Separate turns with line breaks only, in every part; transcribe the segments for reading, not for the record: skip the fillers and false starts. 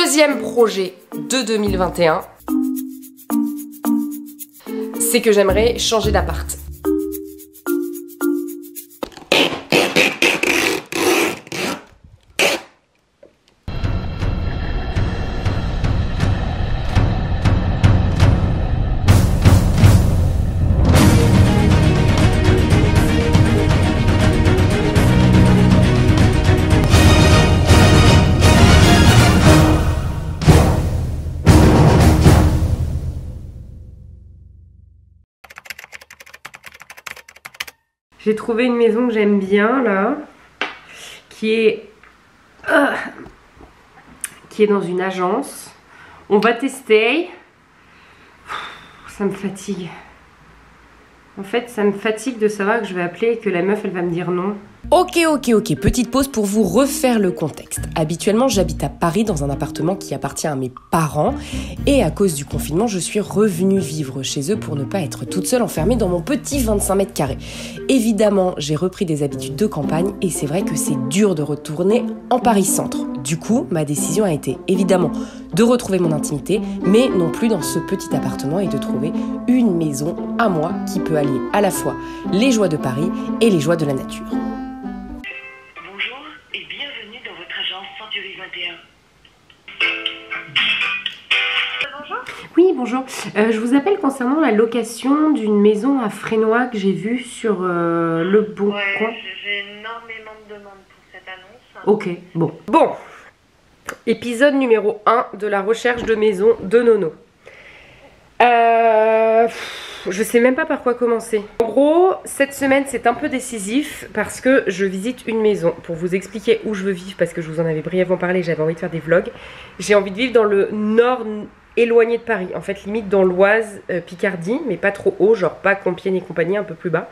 deuxième projet de 2021, c'est que j'aimerais changer d'appart. J'ai trouvé une maison que j'aime bien là, qui est dans une agence. On va tester. Ça me fatigue. En fait, ça me fatigue de savoir que je vais appeler et que la meuf, elle va me dire non.
Ok, petite pause pour vous refaire le contexte. Habituellement, j'habite à Paris dans un appartement qui appartient à mes parents et à cause du confinement, je suis revenue vivre chez eux pour ne pas être toute seule enfermée dans mon petit 25 mètres carrés. Évidemment, j'ai repris des habitudes de campagne et c'est vrai que c'est dur de retourner en Paris centre. Du coup, ma décision a été évidemment de retrouver mon intimité, mais non plus dans ce petit appartement et de trouver une maison à moi qui peut allier à la fois les joies de Paris et les joies de la nature.
Bonjour et bienvenue dans votre agence Century 21. Bonjour.
Oui, bonjour. Je vous appelle concernant la location d'une maison à Frénois que j'ai vue sur Le Bon Coin.
J'ai énormément de demandes pour cette annonce.
Ok, bon. Bon, épisode numéro 1 de la recherche de maison de Nono. Je sais même pas par quoi commencer. En gros, cette semaine c'est un peu décisif parce que je visite une maison. Pour vous expliquer où je veux vivre, parce que je vous en avais brièvement parlé, j'avais envie de faire des vlogs. J'ai envie de vivre dans le nord éloigné de Paris, en fait limite dans l'Oise, Picardie, mais pas trop haut, genre pas Compiègne et compagnie, un peu plus bas.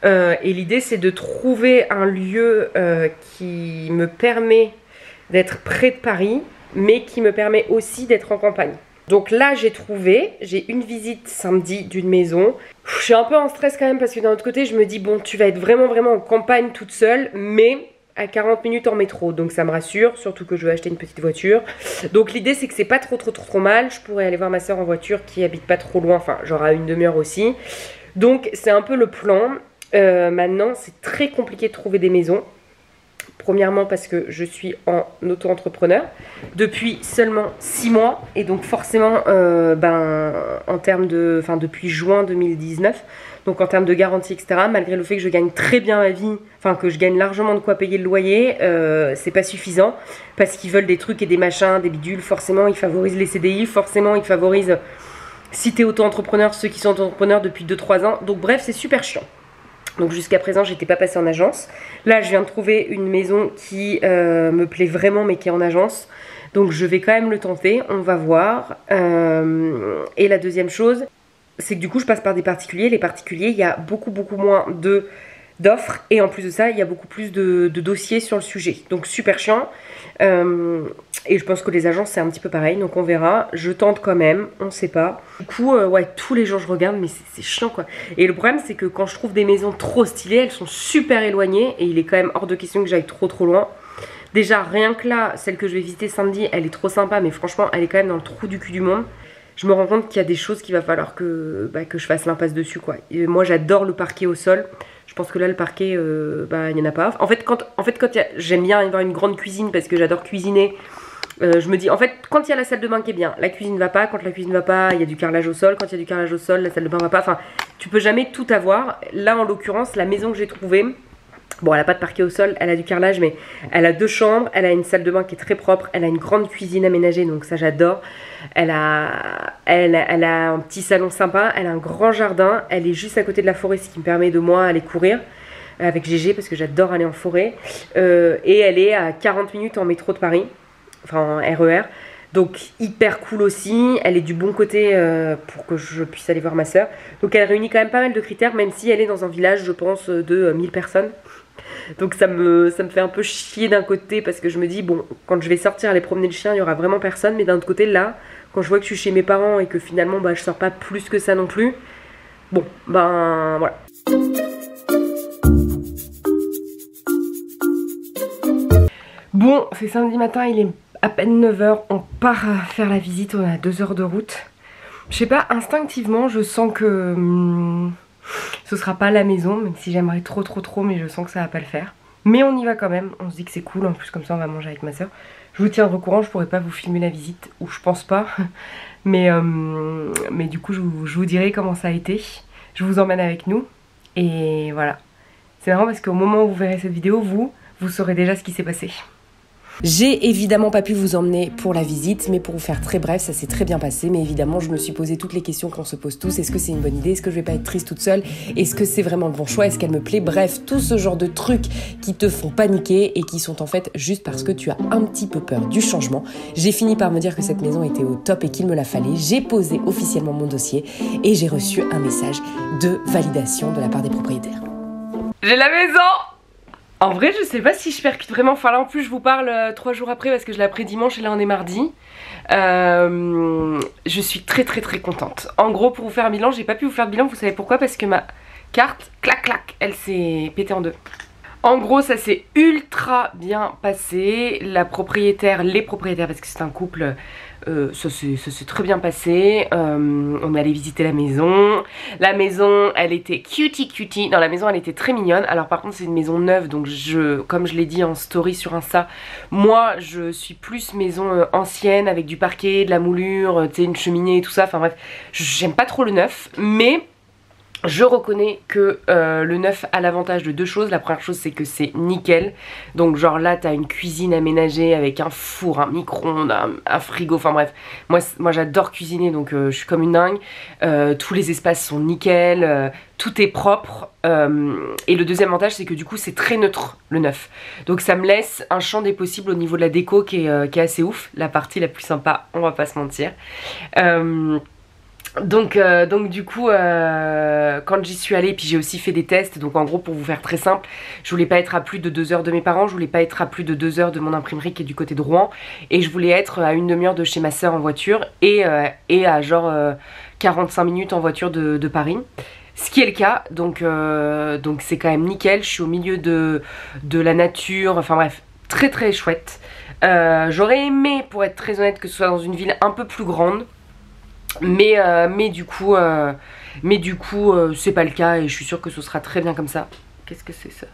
Et l'idée c'est de trouver un lieu qui me permet d'être près de Paris, mais qui me permet aussi d'être en campagne. Donc là j'ai une visite samedi d'une maison. Je suis un peu en stress quand même parce que d'un autre côté je me dis bon, tu vas être vraiment en campagne toute seule, mais à 40 minutes en métro, donc ça me rassure, surtout que je veux acheter une petite voiture. Donc l'idée c'est que c'est pas trop mal, je pourrais aller voir ma soeur en voiture qui habite pas trop loin, enfin genre à une demi-heure aussi. Donc c'est un peu le plan. Maintenant c'est très compliqué de trouver des maisons. Premièrement parce que je suis en auto-entrepreneur depuis seulement 6 mois et donc forcément en termes de, depuis juin 2019, donc en termes de garantie etc, malgré le fait que je gagne très bien ma vie, enfin que je gagne largement de quoi payer le loyer, c'est pas suffisant parce qu'ils veulent des trucs et des machins, des bidules, forcément ils favorisent les CDI, forcément ils favorisent si t'es auto-entrepreneur, ceux qui sont auto-entrepreneurs depuis 2-3 ans, donc bref c'est super chiant. Donc jusqu'à présent, j'étais pas passée en agence. Là, je viens de trouver une maison qui me plaît vraiment, mais qui est en agence. Donc je vais quand même le tenter, on va voir. Et la deuxième chose, c'est que du coup, je passe par des particuliers. Les particuliers, il y a beaucoup moins d'offres. Et en plus de ça, il y a beaucoup plus de dossiers sur le sujet. Donc super chiant. Et je pense que les agences, c'est un petit peu pareil. Donc on verra. Je tente quand même, on sait pas. Du coup, ouais, tous les jours je regarde, mais c'est chiant quoi. Et le problème, c'est que quand je trouve des maisons trop stylées, elles sont super éloignées. Et il est quand même hors de question que j'aille trop loin. Déjà, rien que là, celle que je vais visiter samedi, elle est trop sympa. Mais franchement, elle est quand même dans le trou du cul du monde. Je me rends compte qu'il y a des choses qu'il va falloir que je fasse l'impasse dessus quoi. Et moi, j'adore le parquet au sol. Je pense que là, le parquet, il n'y en a pas. En fait, j'aime bien avoir une grande cuisine parce que j'adore cuisiner. Je me dis, en fait, quand il y a la salle de bain qui est bien, la cuisine va pas. Quand la cuisine va pas, il y a du carrelage au sol. Quand il y a du carrelage au sol, la salle de bain va pas. Enfin, tu peux jamais tout avoir. Là, en l'occurrence, la maison que j'ai trouvée, bon, elle a pas de parquet au sol, elle a du carrelage, mais elle a 2 chambres. Elle a une salle de bain qui est très propre. Elle a une grande cuisine aménagée, donc ça, j'adore. Elle a un petit salon sympa. Elle a un grand jardin. Elle est juste à côté de la forêt, ce qui me permet de moi aller courir avec Gégé parce que j'adore aller en forêt. Et elle est à 40 minutes en métro de Paris. Enfin en RER, donc hyper cool aussi, elle est du bon côté pour que je puisse aller voir ma soeur, donc elle réunit quand même pas mal de critères, même si elle est dans un village je pense de 1000 personnes, donc ça me fait un peu chier d'un côté parce que je me dis bon, quand je vais sortir aller promener le chien il y aura vraiment personne, mais d'un autre côté là, quand je vois que je suis chez mes parents et que finalement je sors pas plus que ça non plus, bon voilà. Bon, c'est samedi matin, il est à peine 9 h, on part faire la visite, on a 2 heures de route. Je sais pas, instinctivement je sens que ce sera pas la maison, même si j'aimerais trop, mais je sens que ça va pas le faire. Mais on y va quand même, on se dit que c'est cool, en plus comme ça on va manger avec ma soeur. Je vous tiendrai au courant, je pourrais pas vous filmer la visite, ou je pense pas. Mais du coup je vous dirai comment ça a été. Je vous emmène avec nous. Et voilà. C'est marrant parce qu'au moment où vous verrez cette vidéo, vous saurez déjà ce qui s'est passé.
J'ai évidemment pas pu vous emmener pour la visite, mais pour vous faire très bref, ça s'est très bien passé. Mais évidemment, je me suis posé toutes les questions qu'on se pose tous. Est-ce que c'est une bonne idée? Est-ce que je vais pas être triste toute seule? Est-ce que c'est vraiment le bon choix? Est-ce qu'elle me plaît? Bref, tout ce genre de trucs qui te font paniquer et qui sont en fait juste parce que tu as un petit peu peur du changement. J'ai fini par me dire que cette maison était au top et qu'il me la fallait. J'ai posé officiellement mon dossier et j'ai reçu un message de validation de la part des propriétaires.
J'ai la maison! En vrai je sais pas si je percute vraiment, enfin là en plus je vous parle 3 jours après parce que je l'ai appris dimanche et là on est mardi. Je suis très contente. En gros pour vous faire un bilan, j'ai pas pu vous faire de bilan, vous savez pourquoi? Parce que ma carte, clac, elle s'est pétée en deux. En gros ça s'est ultra bien passé, les propriétaires parce que c'est un couple, ça s'est très bien passé. On est allé visiter la maison elle était cutie, non la maison elle était très mignonne. Alors par contre c'est une maison neuve donc comme je l'ai dit en story sur Insta, moi je suis plus maison ancienne avec du parquet, de la moulure, tu sais une cheminée et tout ça, enfin bref j'aime pas trop le neuf, mais je reconnais que le neuf a l'avantage de 2 choses. La première chose c'est que c'est nickel. Donc genre là t'as une cuisine aménagée avec un four, un micro-ondes, un frigo, enfin bref. Moi j'adore cuisiner donc je suis comme une dingue. Tous les espaces sont nickel, tout est propre. Et le deuxième avantage c'est que du coup c'est très neutre le neuf. Donc ça me laisse un champ des possibles au niveau de la déco qui est assez ouf. La partie la plus sympa, on va pas se mentir. Donc du coup quand j'y suis allée, puis j'ai aussi fait des tests, donc en gros pour vous faire très simple, je voulais pas être à plus de 2 heures de mes parents, je voulais pas être à plus de 2 heures de mon imprimerie qui est du côté de Rouen, et je voulais être à 1 demi-heure de chez ma soeur en voiture et à genre 45 minutes en voiture de Paris. Ce qui est le cas, donc c'est quand même nickel, je suis au milieu de la nature, enfin bref, très chouette. J'aurais aimé, pour être très honnête, que ce soit dans une ville un peu plus grande. Mais du coup c'est pas le cas et je suis sûre que ce sera très bien comme ça. Qu'est-ce que c'est ça?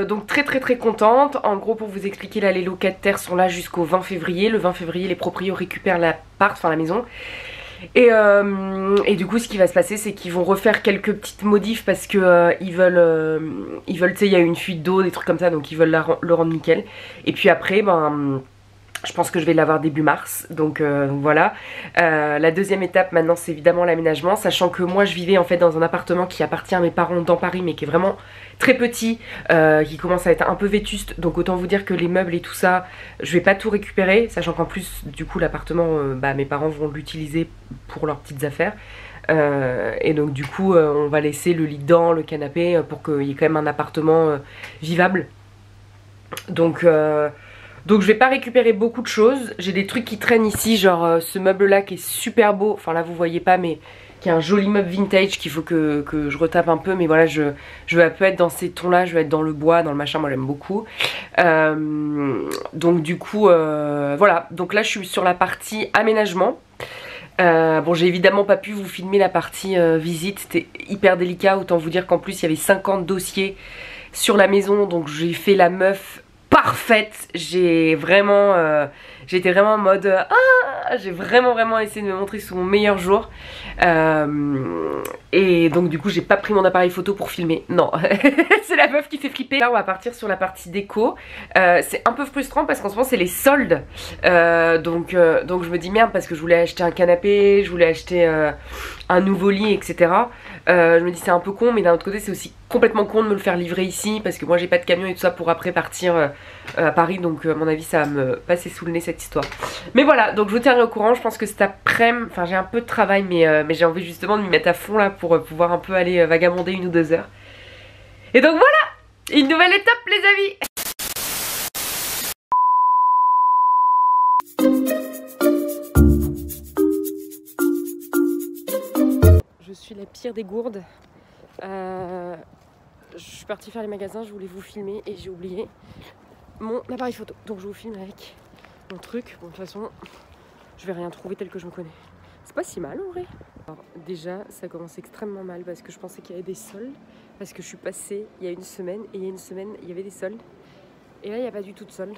Donc très contente. En gros pour vous expliquer là, les locataires sont là jusqu'au 20 février. Le 20 février les proprios récupèrent l'appart, enfin la maison. Et du coup ce qui va se passer c'est qu'ils vont refaire quelques petites modifs parce que ils veulent tu sais il y a eu une fuite d'eau, des trucs comme ça, donc ils veulent le rendre nickel. Et puis après je pense que je vais l'avoir début mars, donc voilà. La deuxième étape maintenant c'est évidemment l'aménagement, sachant que moi je vivais en fait dans un appartement qui appartient à mes parents dans Paris mais qui est vraiment très petit, qui commence à être un peu vétuste, donc autant vous dire que les meubles et tout ça je vais pas tout récupérer, sachant qu'en plus du coup l'appartement mes parents vont l'utiliser pour leurs petites affaires. Et donc du coup on va laisser le lit dedans, le canapé, pour qu'il y ait quand même un appartement vivable. Donc je vais pas récupérer beaucoup de choses. J'ai des trucs qui traînent ici, genre ce meuble là qui est super beau. Enfin là vous voyez pas mais qui est un joli meuble vintage qu'il faut que je retape un peu. Mais voilà je vais un peu être dans ces tons là, je vais être dans le bois, dans le machin, moi j'aime beaucoup. Donc du coup voilà, donc là je suis sur la partie aménagement. Bon j'ai évidemment pas pu vous filmer la partie visite, c'était hyper délicat. Autant vous dire qu'en plus il y avait 50 dossiers sur la maison. Donc j'ai fait la meuf parfaite, j'étais vraiment en mode j'ai vraiment essayé de me montrer sous mon meilleur jour, et donc du coup j'ai pas pris mon appareil photo pour filmer, non. C'est la meuf qui fait flipper. Là on va partir sur la partie déco. C'est un peu frustrant parce qu'en ce moment c'est les soldes, donc je me dis merde parce que je voulais acheter un canapé, je voulais acheter un nouveau lit, etc. Je me dis c'est un peu con, mais d'un autre côté c'est aussi complètement con de me le faire livrer ici parce que moi j'ai pas de camion et tout ça pour après partir à Paris, donc à mon avis ça va me passer sous le nez cette histoire. Mais voilà, donc je vous tiendrai au courant. Je pense que cet après-midi, enfin j'ai un peu de travail mais j'ai envie justement de m'y mettre à fond là pour pouvoir un peu aller vagabonder 1 ou 2 heures. Et donc voilà, une nouvelle étape les amis. Je suis la pire des gourdes. Je suis partie faire les magasins, je voulais vous filmer et j'ai oublié mon appareil photo. Donc je vous filme avec mon truc. Bon, de toute façon, je vais rien trouver tel que je me connais. C'est pas si mal en vrai. Alors, déjà, ça commence extrêmement mal parce que je pensais qu'il y avait des soldes. Parce que je suis passée il y a une semaine et il y a une semaine, il y avait des soldes. Et là, il n'y a pas du tout de soldes.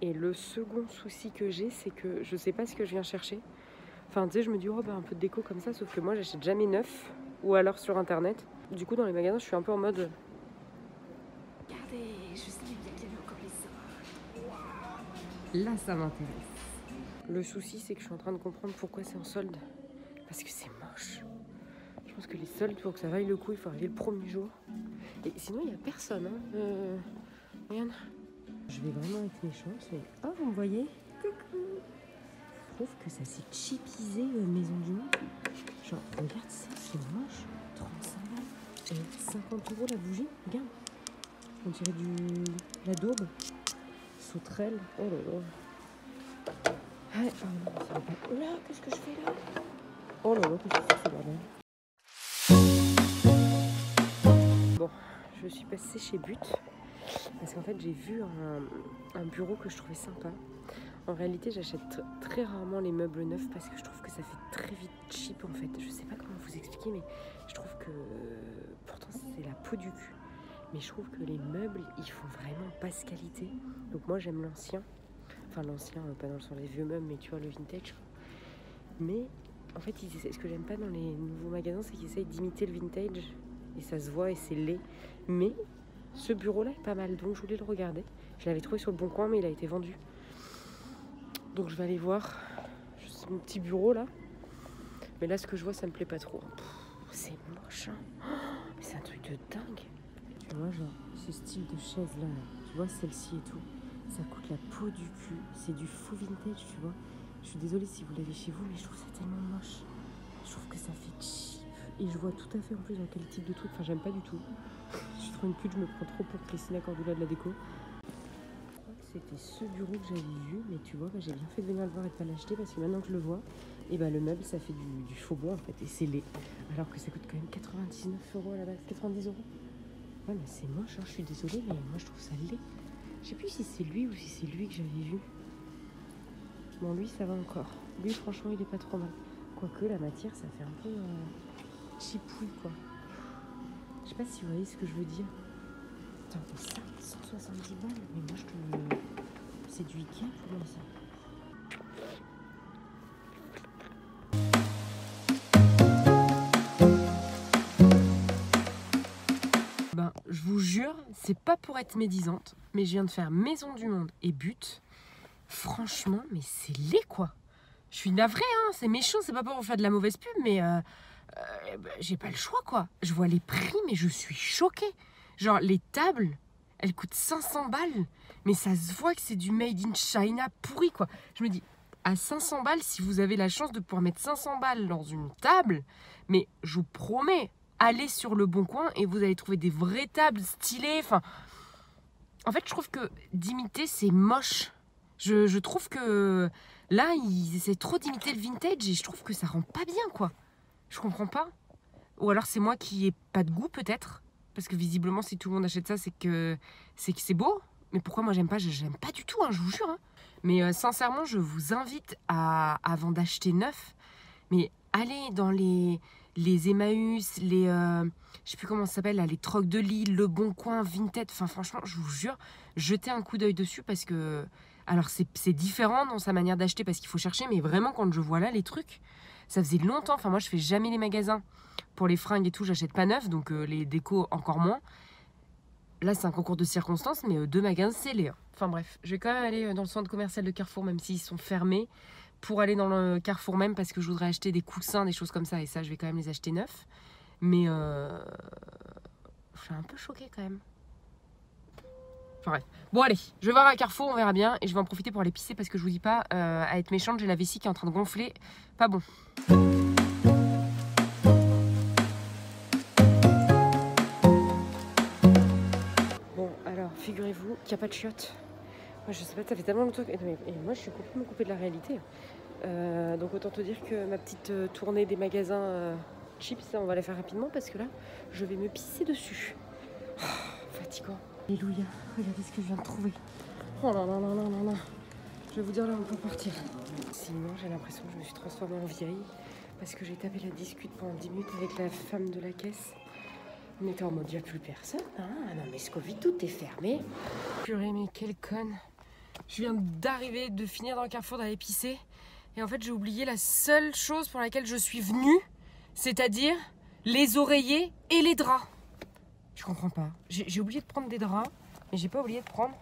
Et le second souci que j'ai, c'est que je sais pas ce que je viens chercher. Enfin, tu sais, je me dis, oh, bah, un peu de déco comme ça, sauf que moi, j'achète jamais neuf ou alors sur internet. Du coup, dans les magasins, je suis un peu en mode. Regardez, je savais bien qu'il y avait encore les soldes. Là, ça m'intéresse. Le souci, c'est que je suis en train de comprendre pourquoi c'est en solde. Parce que c'est moche. Je pense que les soldes, pour que ça vaille le coup, il faut arriver le premier jour. Et sinon, il n'y a personne. Hein. Regarde. Je vais vraiment être méchante, mais... Oh, vous me voyez? Coucou. Je trouve que ça s'est chipisé, Maison du Monde. Genre, regarde ça, c'est moche. 35 balles. Et 50 € la bougie. Regarde. On dirait la daube. Sauterelle. Oh là là. Ah, oh non, ça va pas. Oh là, qu'est-ce que je fais là? Oh là là, qu'est-ce que c'est ce bordel? Bon, je suis passée chez But. Parce qu'en fait, j'ai vu un bureau que je trouvais sympa. En réalité, j'achète très rarement les meubles neufs parce que je trouve que ça fait très vite cheap en fait. Je sais pas comment vous expliquer, mais je trouve que pourtant c'est la peau du cul. Mais je trouve que les meubles, ils font vraiment basse qualité. Donc moi, j'aime l'ancien. Enfin, l'ancien, pas dans le sens des vieux meubles, mais tu vois, le vintage. Mais en fait, ce que j'aime pas dans les nouveaux magasins, c'est qu'ils essayent d'imiter le vintage. Et ça se voit et c'est laid. Mais ce bureau-là est pas mal, donc je voulais le regarder. Je l'avais trouvé sur le Bon Coin, mais il a été vendu. Donc je vais aller voir mon petit bureau là. Mais là, ce que je vois, ça me plaît pas trop. C'est moche, hein. Oh, mais c'est un truc de dingue. Tu vois, genre, ce style de chaise là, tu vois, celle-ci et tout, ça coûte la peau du cul. C'est du faux vintage, tu vois. Je suis désolée si vous l'avez chez vous, mais je trouve ça tellement moche. Je trouve que ça fait cheap. Et je vois tout à fait en plus dans quel type de truc. Enfin, j'aime pas du tout. Je suis trop une pute, je me prends trop pour Christina Cordula de la déco. Je crois que c'était ce bureau que j'avais vu, mais tu vois, j'ai bien fait de venir le voir et de pas l'acheter parce que maintenant que je le vois, et le meuble ça fait du faux bois en fait, et c'est laid. Alors que ça coûte quand même 99 € à la base, 90 €. Ouais, mais c'est moche, hein, je suis désolée, mais moi je trouve ça laid. Je sais plus si c'est lui ou si c'est lui que j'avais vu. Bon, lui ça va encore. Lui, franchement, il est pas trop mal. Quoique la matière, ça fait un peu chipouille quoi. Je sais pas si vous voyez ce que je veux dire. Attends, mais ça, 170 balles. Mais moi je te... C'est du Ikea pour moi ça. Je vous jure, c'est pas pour être médisante, mais je viens de faire Maison du Monde et But. Franchement, mais c'est laid quoi. Je suis navrée, hein, c'est méchant, c'est pas pour vous faire de la mauvaise pub, mais j'ai pas le choix quoi. Je vois les prix, mais je suis choquée. Genre, les tables, elles coûtent 500 balles, mais ça se voit que c'est du made in China pourri quoi. Je me dis, à 500 balles, si vous avez la chance de pouvoir mettre 500 balles dans une table, mais je vous promets, allez sur le Bon Coin et vous allez trouver des vraies tables stylées. Enfin, en fait, je trouve que d'imiter, c'est moche. Je trouve que là, ils essaient trop d'imiter le vintage et je trouve que ça rend pas bien, quoi. Je comprends pas. Ou alors c'est moi qui ai pas de goût, peut-être. Parce que visiblement, si tout le monde achète ça, c'est que c'est beau. Mais pourquoi moi, j'aime pas du tout, hein, je vous jure. Hein. Mais sincèrement, je vous invite avant d'acheter neuf, mais allez dans les Emmaüs, je sais plus comment ça s'appelle, là, les Trocs de Lille, le Bon Coin, Vinted. Enfin, franchement, je vous jure, jetez un coup d'œil dessus parce que... Alors, c'est différent dans sa manière d'acheter parce qu'il faut chercher, mais vraiment, quand je vois là les trucs, ça faisait longtemps. Enfin, moi, je fais jamais les magasins. Pour les fringues et tout, j'achète pas neuf, donc les décos encore moins. Là, c'est un concours de circonstances, mais deux magasins, c'est les. Enfin bref, je vais quand même aller dans le centre commercial de Carrefour, même s'ils sont fermés, pour aller dans le Carrefour même, parce que je voudrais acheter des coussins, des choses comme ça, et ça, je vais quand même les acheter neufs. Mais je suis un peu choquée quand même. Enfin bref. Bon allez, je vais voir à Carrefour, on verra bien, et je vais en profiter pour aller pisser, parce que je vous dis pas, à être méchante, j'ai la vessie qui est en train de gonfler. Pas bon. Figurez-vous qu'il n'y a pas de chiottes. Moi, je sais pas, ça fait tellement longtemps que... Et moi, je suis complètement coupée de la réalité. Donc, autant te dire que ma petite tournée des magasins chips, on va la faire rapidement parce que là, je vais me pisser dessus. Oh, fatigant. Alléluia, regardez ce que je viens de trouver. Oh là là là là là là. Je vais vous dire là où on peut partir. Sinon, j'ai l'impression que je me suis transformée en vieille parce que j'ai tapé la discute pendant 10 minutes avec la femme de la caisse. On était en mode, il n'y a plus personne. Hein, non, mais Scovie, tout est fermé. Purée, mais quelle conne. Je viens d'arriver, de finir dans le carrefour, d'aller pisser. Et en fait, j'ai oublié la seule chose pour laquelle je suis venue, c'est-à-dire les oreillers et les draps. Je comprends pas. J'ai oublié de prendre des draps, mais j'ai pas oublié de prendre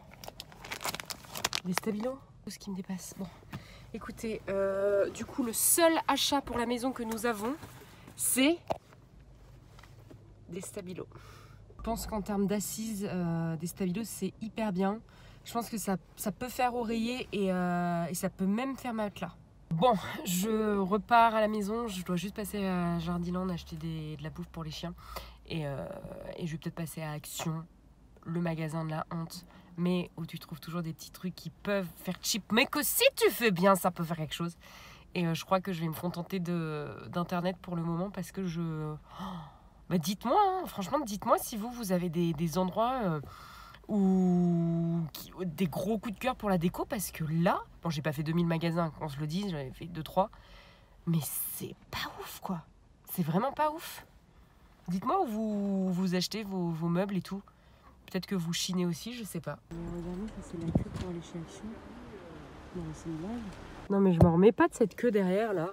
des stabilos. Ce qui me dépasse. Bon, écoutez, du coup, le seul achat pour la maison que nous avons, c'est des stabilos. Je pense qu'en termes d'assises, des stabilos, c'est hyper bien. Je pense que ça peut faire oreiller et ça peut même faire matelas. Bon, je repars à la maison. Je dois juste passer à Jardiland acheter de la bouffe pour les chiens. Et je vais peut-être passer à Action, le magasin de la honte. Mais où tu trouves toujours des petits trucs qui peuvent faire cheap. Mais que si tu fais bien, ça peut faire quelque chose. Et je crois que je vais me contenter d'internet pour le moment parce que bah dites-moi, hein, franchement, dites-moi si vous avez des endroits des gros coups de cœur pour la déco. Parce que là, bon, j'ai pas fait 2000 magasins, qu'on se le dise, j'avais fait 2-3. Mais c'est pas ouf, quoi. C'est vraiment pas ouf. Dites-moi où vous achetez vos meubles et tout. Peut-être que vous chinez aussi, je sais pas. Regardez, ça c'est la queue pour aller chez Action. Non mais c'est une blague. Non mais je m'en remets pas de cette queue derrière là.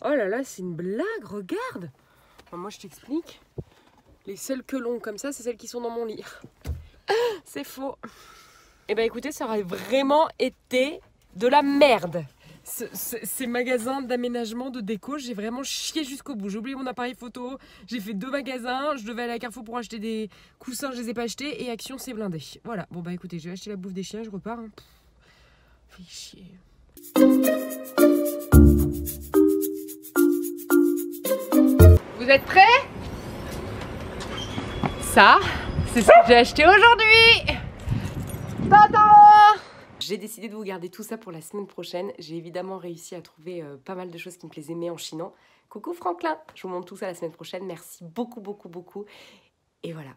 Oh là là, c'est une blague, regarde. Enfin, moi je t'explique. Les seules queues longues comme ça, c'est celles qui sont dans mon lit. C'est faux. Eh ben écoutez, ça aurait vraiment été de la merde. Ces magasins d'aménagement, de déco, j'ai vraiment chié jusqu'au bout. J'ai oublié mon appareil photo, j'ai fait 2 magasins, je devais aller à Carrefour pour acheter des coussins, je les ai pas achetés et Action c'est blindé. Voilà, bon bah écoutez, je vais acheter la bouffe des chiens, je repars. Hein. Fais chier. Vous êtes prêts? Ça, c'est ce que j'ai acheté aujourd'hui. Tada! J'ai décidé de vous garder tout ça pour la semaine prochaine. J'ai évidemment réussi à trouver pas mal de choses qui me plaisaient, mais en chinant. Coucou Franklin, je vous montre tout ça la semaine prochaine. Merci beaucoup, beaucoup, beaucoup. Et voilà,